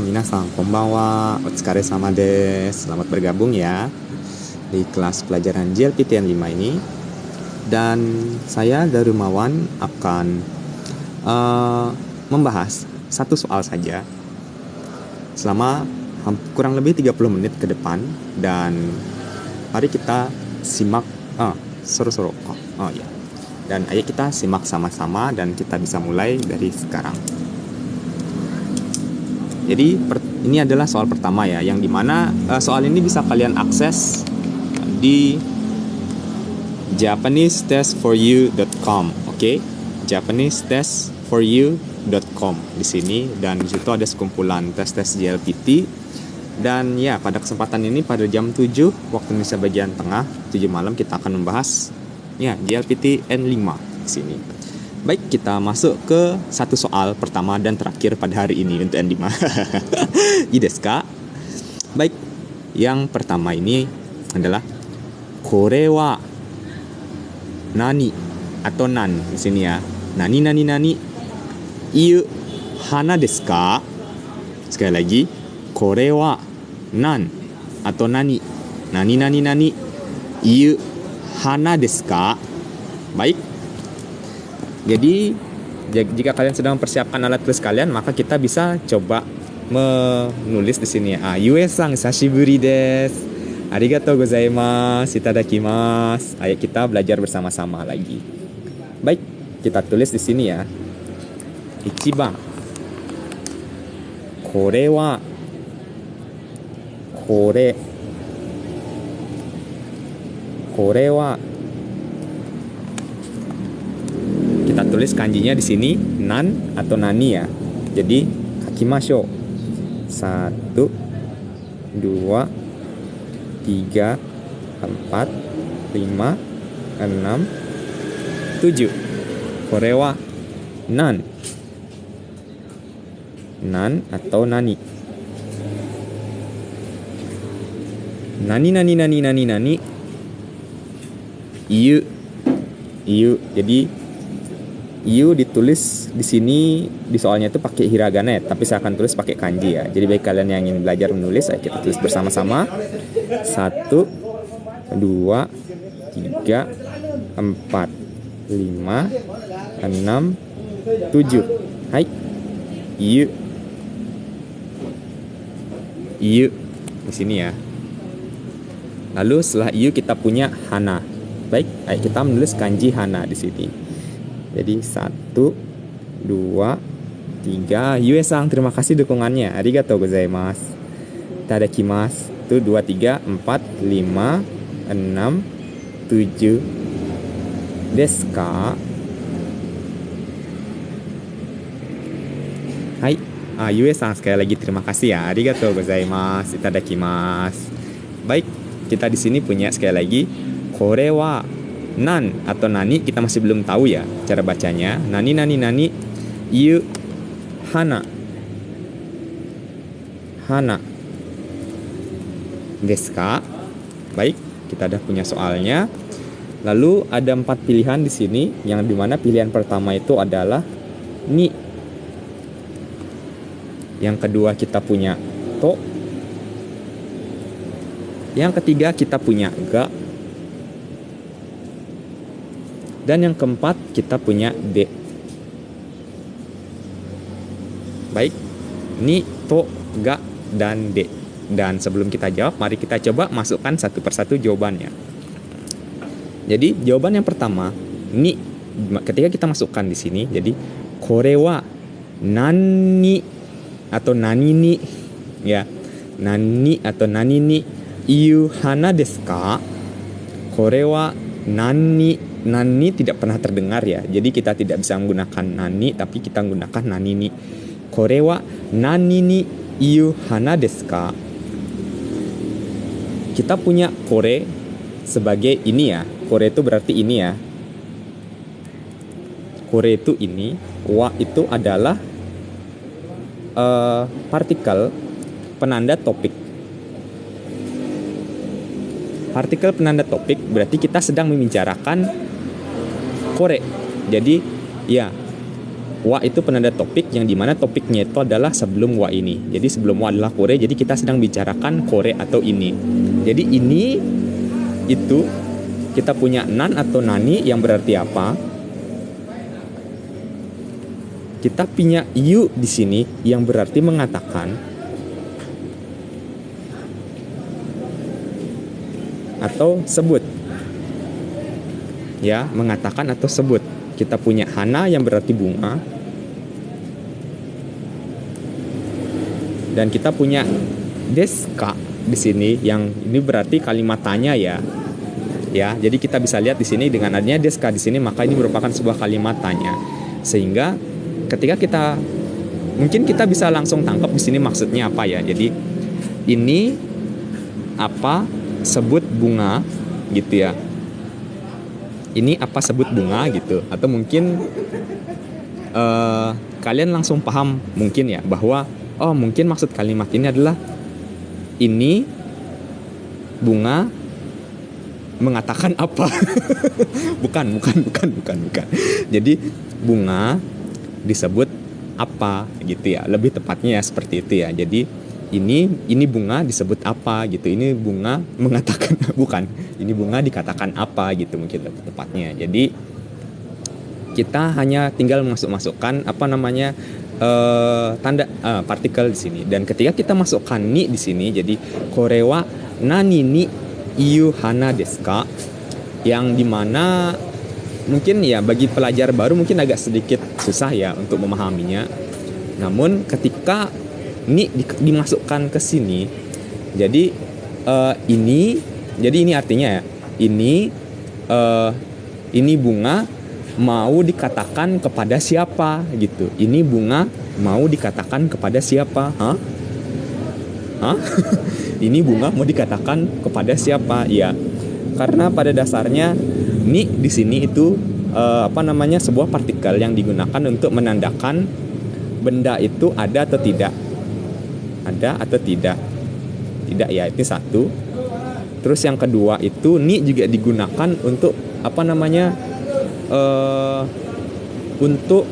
Minasan, konbanwa. Otsukaresama desu. Selamat bergabung ya di kelas pelajaran JLPTN 5 ini. Dan saya Darumawan akan membahas satu soal saja selama kurang lebih 30 menit ke depan. Dan mari kita simak Dan ayo kita simak sama-sama dan kita bisa mulai dari sekarang. Jadi ini adalah soal pertama ya, yang dimana soal ini bisa kalian akses di japanesetestforyou.com, oke? japanesetestforyou.com di sini, dan di situ ada sekumpulan tes-tes JLPT. Dan ya, pada kesempatan ini pada jam 7 waktu Indonesia bagian tengah, 7 malam kita akan membahas ya JLPT N5 di sini. Baik, kita masuk ke satu soal pertama dan terakhir pada hari ini untuk N5. I desu ka? Baik, yang pertama ini adalah kore wa nani atau nan di sini ya. Nani iu hana desu ka? Sekali lagi, kore wa nan atau nani iu hana desu ka? Baik. Jadi jika kalian sedang mempersiapkan alat tulis kalian, maka kita bisa coba menulis di sini ya. Yue-san, sashiburi desu. Arigatou gozaimasu. Itadakimasu. Ayo kita belajar bersama-sama lagi. Baik, kita tulis di sini ya. Ichiban. Kore wa kita tulis kanjinya di sini nan atau nani ya. Jadi kakimashou. 1 2 3 4 5 6 7. Kore wa nan atau nani. Nani iu. Jadi iu ditulis di sini di soalnya itu pakai hiragana ya, tapi saya akan tulis pakai kanji ya. Jadi bagi kalian yang ingin belajar menulis, ayo kita tulis bersama-sama. 1 2 3 4 5 6 7. Hai. Iu di sini ya. Lalu setelah iu kita punya hana. Baik, ayo kita menulis kanji hana di sini. Jadi 1 2 3. Yue-san, terima kasih dukungannya. Arigatou gozaimasu. Itadakimasu. 1 2 3 4 5 6 7. Desu ka? Hai. Yue-san, sekali lagi terima kasih ya. Arigatou gozaimasu. Itadakimasu. Baik, kita di sini punya sekali lagi kore wa nan atau nani, kita masih belum tahu ya cara bacanya. Nani iu hana desu ka? Baik, kita udah punya soalnya. Lalu ada 4 pilihan di sini, yang dimana pilihan pertama itu adalah ni. Yang kedua kita punya to. Yang ketiga kita punya ga. Dan yang keempat kita punya de. Baik, ni, to, ga, dan de. Dan sebelum kita jawab, mari kita coba masukkan satu persatu jawabannya. Jadi jawaban yang pertama, ni, ketika kita masukkan di sini, jadi kore wa nani atau nani ni ya. Nani atau nani ni iu hana desu ka? Kore wa nani tidak pernah terdengar ya. Jadi kita tidak bisa menggunakan nani, tapi kita menggunakan nani ni. Kore wa nani ni iu hana desu ka? Kita punya kore sebagai ini ya. Kore itu berarti ini ya. Kore itu ini. Wa itu adalah partikel penanda topik. Partikel penanda topik berarti kita sedang membicarakan kore. Jadi ya, wa itu penanda topik yang dimana topiknya itu adalah sebelum wa ini. Jadi sebelum wa adalah kore, jadi kita sedang bicarakan kore atau ini. Jadi ini itu kita punya nan atau nani yang berarti apa? Kita punya yu di sini yang berarti mengatakan atau sebut. Ya, mengatakan atau sebut. Kita punya hana yang berarti bunga. Dan kita punya deska di sini yang ini berarti kalimat tanya ya. Ya, jadi kita bisa lihat di sini dengan adanya deska di sini maka ini merupakan sebuah kalimat tanya. Sehingga ketika mungkin kita bisa langsung tangkap di sini maksudnya apa ya. Jadi ini apa sebut bunga gitu ya. Ini apa sebut bunga gitu. Atau mungkin kalian langsung paham mungkin ya bahwa oh mungkin maksud kalimat ini adalah ini bunga mengatakan apa. bukan. Jadi bunga disebut apa gitu ya, lebih tepatnya ya seperti itu ya. Jadi ini bunga disebut apa gitu, ini bunga mengatakan bukan, ini bunga dikatakan apa gitu mungkin lebih tepatnya. Jadi kita hanya tinggal masukkan apa namanya tanda partikel di sini. Dan ketika kita masukkan ni di sini, jadi korewa nani ni iyu hana desu ka, yang dimana mungkin ya bagi pelajar baru mungkin agak sedikit susah ya untuk memahaminya. Namun ketika ni dimasukkan ke sini, jadi ini artinya ya ini bunga mau dikatakan kepada siapa gitu. Ini bunga mau dikatakan kepada siapa? Hah? Ini bunga mau dikatakan kepada siapa? Ya, karena pada dasarnya ni di sini itu sebuah partikel yang digunakan untuk menandakan benda itu ada atau tidak. Ada atau tidak. Tidak ya, itu satu. Terus yang kedua itu ni juga digunakan untuk untuk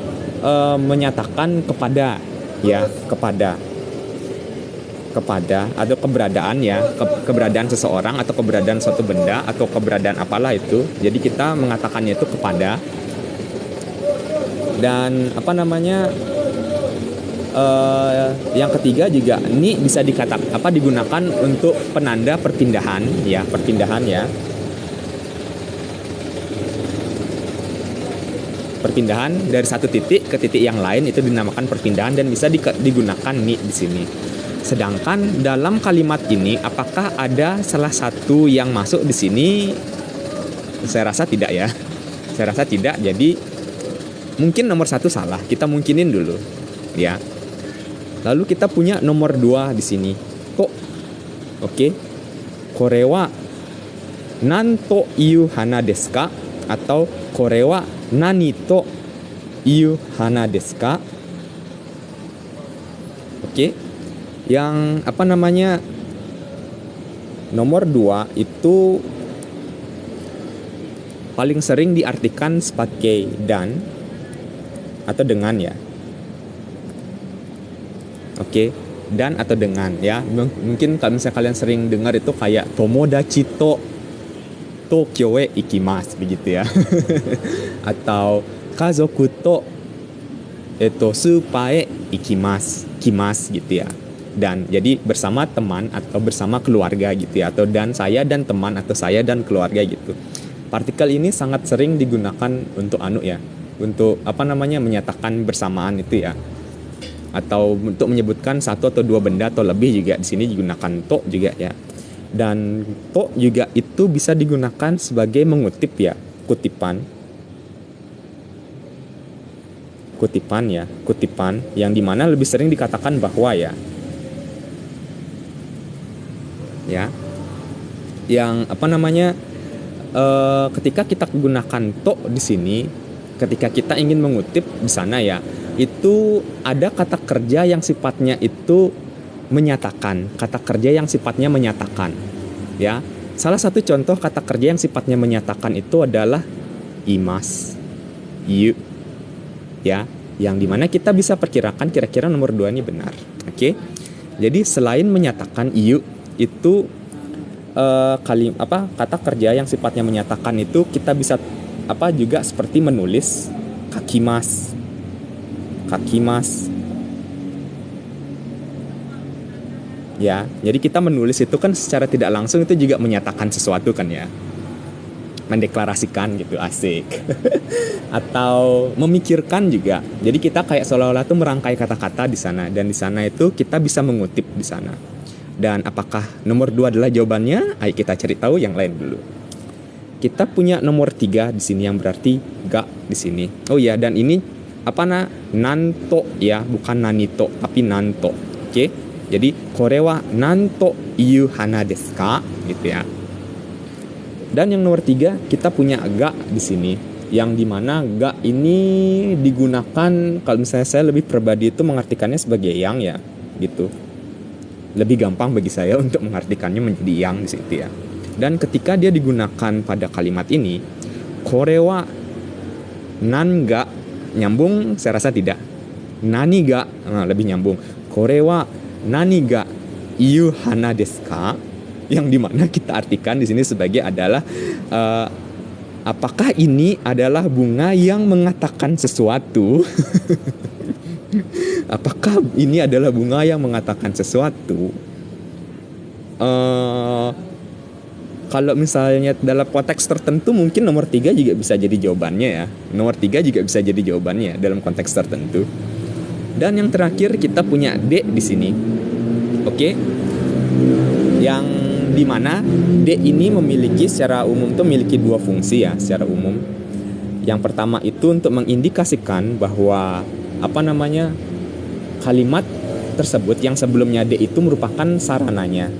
menyatakan kepada ya, kepada atau keberadaan ya, keberadaan seseorang atau keberadaan suatu benda atau keberadaan apalah itu. Jadi kita mengatakannya itu kepada. Dan yang ketiga juga ini bisa digunakan untuk penanda perpindahan ya, perpindahan dari satu titik ke titik yang lain itu dinamakan perpindahan dan bisa digunakan ni di sini. Sedangkan dalam kalimat ini apakah ada salah satu yang masuk di sini? Saya rasa tidak ya. Saya rasa tidak. Jadi mungkin nomor 1 salah. Kita mungkinin dulu ya. Lalu kita punya nomor 2 di sini. Kok? Oke. Korewa nanto iyu hana desu ka atau korewa nani to iyu hana desu ka? Oke. Yang nomor 2 itu paling sering diartikan sebagai dan atau dengan ya. Oke, dan atau dengan ya. Mungkin kalau misalnya kalian sering dengar itu kayak tomodachi to Tokyo e ikimasu begitu ya. Atau kazoku to supa e ikimasu gitu ya. Dan jadi bersama teman atau bersama keluarga gitu ya, atau dan saya dan teman atau saya dan keluarga gitu. Partikel ini sangat sering digunakan untuk untuk menyatakan bersamaan itu ya, atau untuk menyebutkan satu atau dua benda atau lebih juga di sini digunakan to juga ya. Dan to juga itu bisa digunakan sebagai mengutip ya, kutipan yang dimana lebih sering dikatakan bahwa ya yang ketika kita gunakan to di sini, ketika kita ingin mengutip di sana ya, itu ada kata kerja yang sifatnya itu menyatakan, ya. Salah satu contoh kata kerja yang sifatnya menyatakan itu adalah imas, you ya. Yang dimana kita bisa perkirakan kira-kira nomor 2 ini benar. Oke. Jadi selain menyatakan iyu itu kata kerja yang sifatnya menyatakan itu kita bisa juga seperti menulis kakimas. Ya, jadi kita menulis itu kan secara tidak langsung itu juga menyatakan sesuatu kan ya. Mendeklarasikan gitu, asik. Atau memikirkan juga. Jadi kita kayak seolah-olah tuh merangkai kata-kata di sana, dan di sana itu kita bisa mengutip di sana. Dan apakah nomor 2 adalah jawabannya? Ayo kita cari tahu yang lain dulu. Kita punya nomor 3 di sini yang berarti ga di sini. Oh ya, dan ini nanto ya, bukan nanito tapi nanto. Oke. Jadi korewa nanto iyu hana desu ka gitu ya. Dan yang nomor 3 kita punya ga di sini, yang dimana ga ini digunakan kalau misalnya saya lebih pribadi itu mengartikannya sebagai yang ya gitu. Lebih gampang bagi saya untuk mengartikannya menjadi yang di situ ya. Dan ketika dia digunakan pada kalimat ini, korewa nan ga nyambung, saya rasa tidak. Nani ga lebih nyambung. Korewa nani ga iyu hana desu ka, yang dimana kita artikan di sini sebagai adalah apakah ini adalah bunga yang mengatakan sesuatu? Apakah ini adalah bunga yang mengatakan sesuatu? Kalau misalnya dalam konteks tertentu mungkin nomor 3 juga bisa jadi jawabannya ya. Nomor 3 juga bisa jadi jawabannya dalam konteks tertentu. Dan yang terakhir kita punya D di sini. Oke. Yang dimana D ini memiliki secara umum tuh memiliki 2 fungsi ya secara umum. Yang pertama itu untuk mengindikasikan bahwa kalimat tersebut yang sebelumnya D itu merupakan sarananya.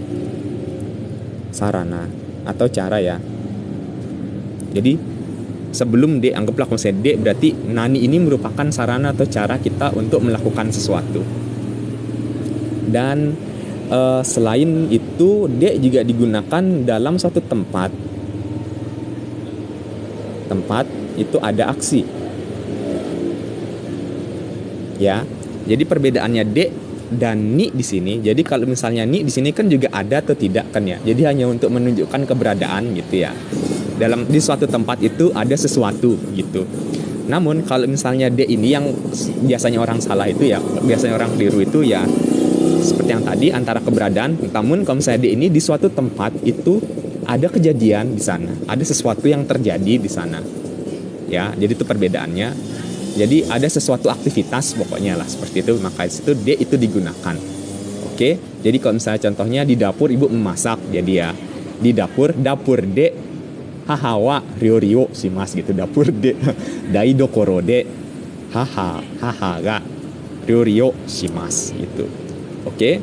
Sarana atau cara ya. Jadi sebelum D, anggaplah kalau saya D berarti nani ini merupakan sarana atau cara kita untuk melakukan sesuatu. Dan selain itu D juga digunakan dalam suatu tempat itu ada aksi ya. Jadi perbedaannya D dan ni di sini. Jadi kalau misalnya ni di sini kan juga ada atau tidak kan ya. Jadi hanya untuk menunjukkan keberadaan gitu ya. Di suatu tempat itu ada sesuatu gitu. Namun kalau misalnya D ini yang biasanya orang salah itu ya, biasanya orang keliru itu ya seperti yang tadi antara keberadaan. Namun kalau misalnya D ini di suatu tempat itu ada kejadian di sana, ada sesuatu yang terjadi di sana. Ya, jadi itu perbedaannya. Jadi ada sesuatu aktivitas pokoknya lah seperti itu, maka itu D itu digunakan. Oke. Jadi kalau misalnya contohnya di dapur ibu memasak, jadi ya di dapur D hahawa ryo shimasu gitu, dapur D dai dokoro de haha ga ryo shimasu gitu. Oke.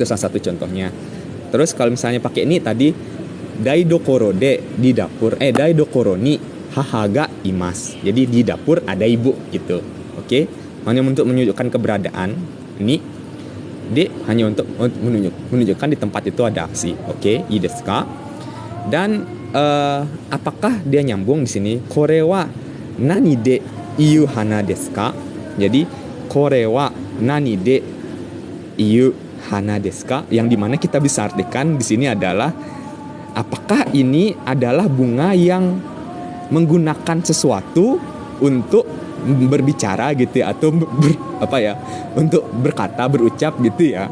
Itu salah satu contohnya. Terus kalau misalnya pakai ini tadi dai dokoro de di dapur dai dokoro ni haha ga imas. Jadi di dapur ada ibu gitu. Oke. Hanya untuk menunjukkan keberadaan. Ini D hanya untuk menunjukkan di tempat itu ada aksi. Oke, ii desu ka? Dan apakah dia nyambung di sini? Kore wa nani de iyu hana desu ka? Jadi kore wa nani de iyu hana desu ka? Yang dimana kita bisa artikan di sini adalah apakah ini adalah bunga yang menggunakan sesuatu untuk berbicara gitu ya, atau untuk berkata, berucap gitu ya.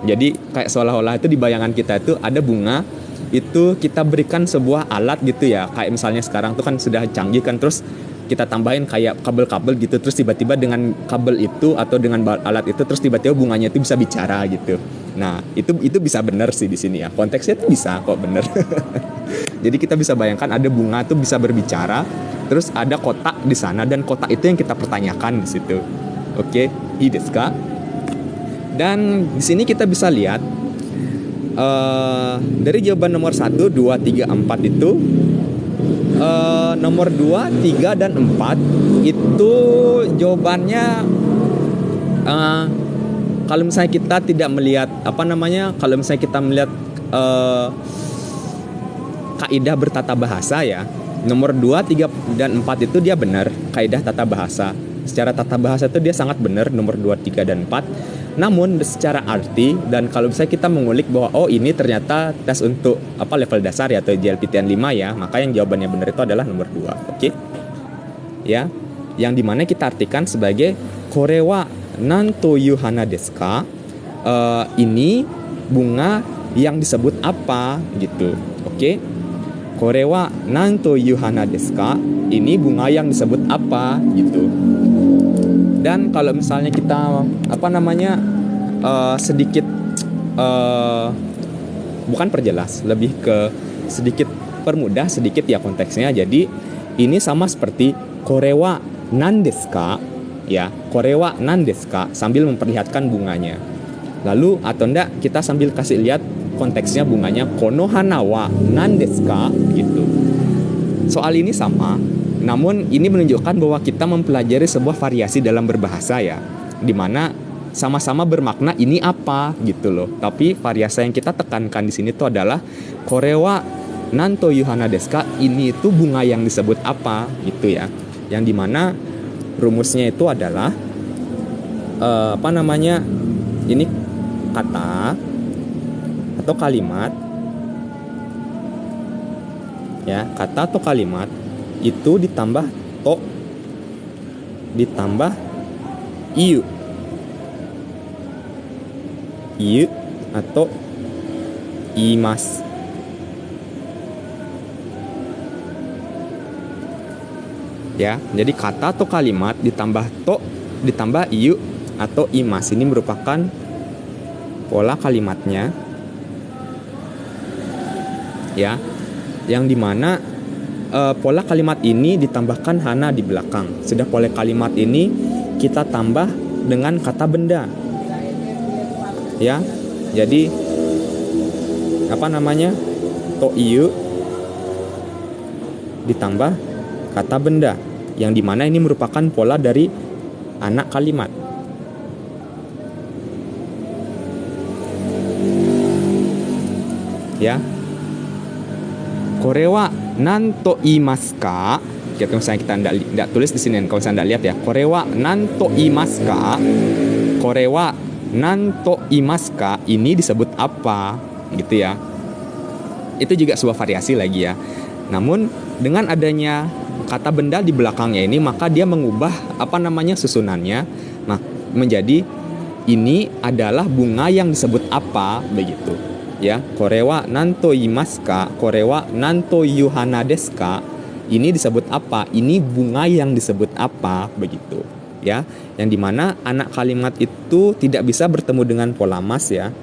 Jadi kayak seolah-olah itu di bayangan kita itu ada bunga, itu kita berikan sebuah alat gitu ya. Kayak misalnya sekarang tuh kan sudah canggih kan, terus kita tambahin kayak kabel-kabel gitu, terus tiba-tiba dengan kabel itu atau dengan alat itu terus tiba-tiba bunganya itu bisa bicara gitu. Nah, itu bisa benar sih di sini ya. Konteksnya itu bisa kok benar. Jadi kita bisa bayangkan ada bunga tuh bisa berbicara, terus ada kotak di sana dan kotak itu yang kita pertanyakan di situ. Oke, ii desu ka? Dan di sini kita bisa lihat dari jawaban nomor 1, 2, 3, 4 itu nomor 2, 3 dan 4 itu jawabannya kalau misalnya kita tidak melihat kalau misalnya kita melihat kaidah bertata bahasa ya, nomor 2, 3 dan 4 itu dia benar kaidah tata bahasa. secara tata bahasa itu dia sangat benar nomor 2, 3, dan 4. Namun secara arti dan kalau misalnya kita mengulik bahwa oh ini ternyata tes untuk level dasar ya atau JLPTN 5 ya, maka yang jawabannya benar itu adalah nomor 2. Oke. Ya. Yang dimana kita artikan sebagai korewa nanto yu hana desu ka? Ini bunga yang disebut apa gitu. Oke. Korewa nanto yu hana desu ka? Ini bunga yang disebut apa gitu. Dan kalau misalnya kita sedikit bukan perjelas, lebih ke sedikit permudah sedikit ya konteksnya. Jadi ini sama seperti korewa nandesu ka ya, korewa nandesu ka sambil memperlihatkan bunganya. Lalu atau enggak kita sambil kasih lihat konteksnya bunganya, kono hana wa nandesu ka gitu. Soal ini sama, namun ini menunjukkan bahwa kita mempelajari sebuah variasi dalam berbahasa ya, dimana sama-sama bermakna ini apa gitu loh. Tapi variasi yang kita tekankan di sini tuh adalah korewa nanto yu hana desu ka, ini itu bunga yang disebut apa gitu ya. Yang dimana rumusnya itu adalah ini kata atau kalimat ya, kata atau kalimat itu ditambah to ditambah iu atau imas. Ya, jadi kata atau kalimat ditambah to ditambah iu atau imas ini merupakan pola kalimatnya. Ya, yang dimana pola kalimat ini ditambahkan hana di belakang. Sudah pola kalimat ini kita tambah dengan kata benda. Ya, jadi to iu ditambah kata benda, yang dimana ini merupakan pola dari anak kalimat. Ya, korewa nanto imasu ka? Kalau misalnya kita tidak tulis di sini, kalau misalnya tidak lihat ya, korewa nanto imasu ka? Korewa nanto imasu ka? Ini disebut apa? Gitu ya. Itu juga sebuah variasi lagi ya. Namun dengan adanya kata benda di belakangnya ini, maka dia mengubah susunannya menjadi ini adalah bunga yang disebut apa begitu. Ya, korewa nanto imasu ka, korewa nanto yu hana desu ka? Ini disebut apa? Ini bunga yang disebut apa begitu. Ya, yang dimana anak kalimat itu tidak bisa bertemu dengan pola mas ya.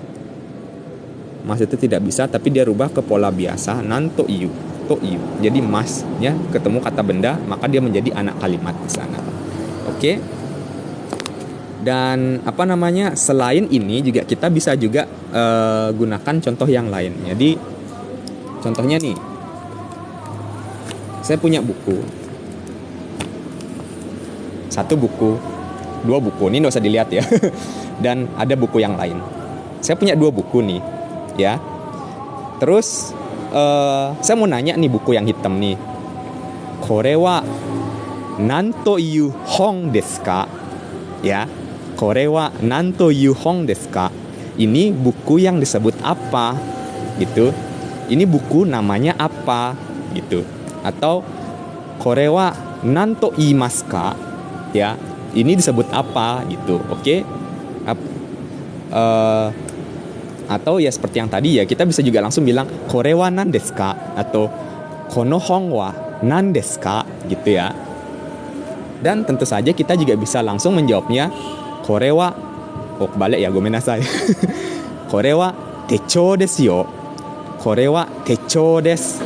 Mas itu tidak bisa, tapi dia rubah ke pola biasa nanto iu, to iu. Jadi mas ya ketemu kata benda, maka dia menjadi anak kalimat di sana. Oke. Dan selain ini juga kita bisa juga gunakan contoh yang lain. Jadi contohnya nih, saya punya buku, 1 buku, 2 buku, ini nggak usah dilihat ya. Dan ada buku yang lain. Saya punya 2 buku nih, ya. Terus saya mau nanya nih, buku yang hitam nih, korewa nanto yu hong desu ka? Ya, korewa nanto yu hong desu ka? Ini buku yang disebut apa? Gitu. Ini buku namanya apa? Gitu. Atau korewa nanto imasu ka? Ya, ini disebut apa? Gitu. Oke. Atau ya seperti yang tadi ya, kita bisa juga langsung bilang korewa nan desu ka? Atau kono hong wa nan desu ka? Gitu ya. Dan tentu saja kita juga bisa langsung menjawabnya korewa, kebalik ya, gomenasai. Korewa techo desu yo. Korewa techo desu.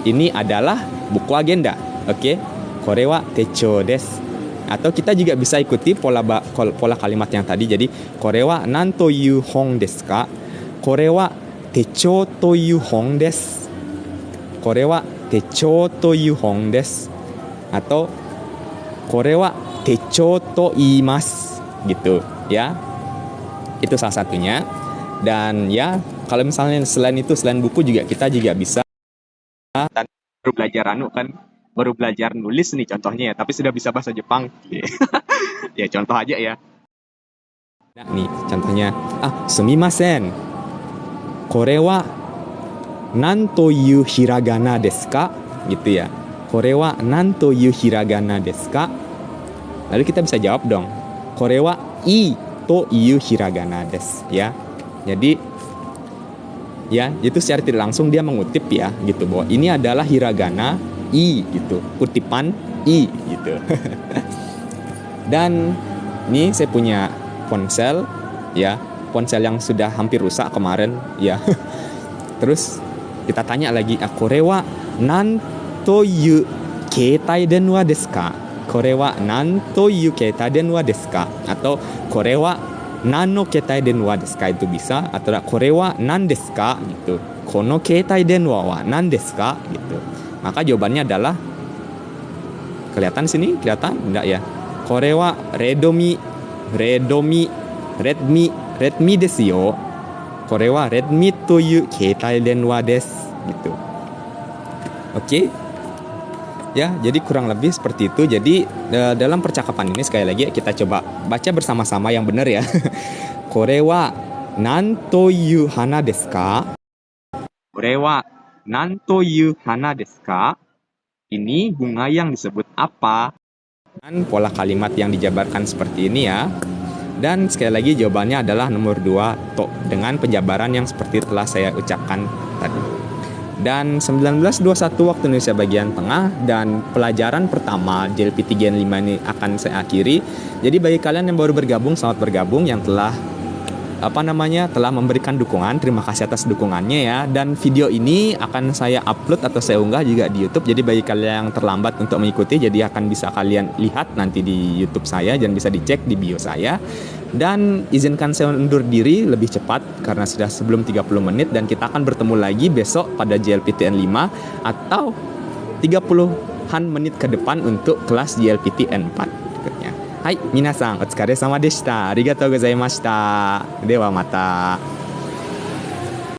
Ini adalah buku agenda. Oke. Korewa techo desu. Atau kita juga bisa ikuti pola kalimat yang tadi. Jadi korewa nanto yu hong desu ka? Korewa techo to yu hong desu. Korewa techo to yu hong desu. Atau korewa techo to iimasu gitu ya. Itu salah satunya. Dan ya, kalau misalnya selain itu, selain buku juga kita juga bisa dan belajar kan baru belajar nulis nih contohnya ya, tapi sudah bisa bahasa Jepang. Ya contoh aja ya. Nah, nih contohnya, sumimasen. Kore wa nan to yu hiragana desu ka? Gitu ya. Kore wa nan to yu hiragana desu ka? Lalu kita bisa jawab dong. Kore wa i to yu hiragana desu, ya. Jadi ya, itu secara tidak langsung dia mengutip ya gitu, bahwa ini adalah hiragana i gitu, kutipan i gitu. Dan ini saya punya ponsel ya, ponsel yang sudah hampir rusak kemarin ya. Terus kita tanya lagi, kore wa nan to yu keitai denwa desu ka? Kore wa nan to yu keitai denwa desu ka? Atau kore wa nan no keitai denwa desu ka, itu bisa. Atau kore wa nan desu ka gitu. Kono keitai denwa wa nan desu ka gitu. Maka jawabannya adalah, kelihatan sini? Kelihatan enggak ya? Kore wa Redmi desu yo. Kore wa Redmi to yu keitai denwa desu gitu. Oke. Ya, jadi kurang lebih seperti itu. Jadi dalam percakapan ini sekali lagi kita coba baca bersama-sama yang benar ya. Kore wa nan to yu hana desu ka? Kore wa nan to yu hana desu ka? Ini bunga yang disebut apa? Dan pola kalimat yang dijabarkan seperti ini ya. Dan sekali lagi jawabannya adalah nomor 2, to, dengan penjabaran yang seperti telah saya ucapkan tadi. Dan 1921 waktu Indonesia bagian tengah, dan pelajaran pertama JLPT Gen 5 ini akan saya akhiri. Jadi bagi kalian yang baru bergabung, selamat bergabung. Yang telah telah memberikan dukungan, terima kasih atas dukungannya ya. Dan video ini akan saya upload atau saya unggah juga di YouTube. Jadi bagi kalian yang terlambat untuk mengikuti, jadi akan bisa kalian lihat nanti di YouTube saya dan bisa dicek di bio saya. Dan izinkan saya undur diri lebih cepat karena sudah sebelum 30 menit, dan kita akan bertemu lagi besok pada JLPTN 5 atau 30-an menit ke depan untuk kelas JLPTN 4 berikutnya. Hai, minasan, otsukare sama deshita. Arigatou gozaimashita. Dewa mata.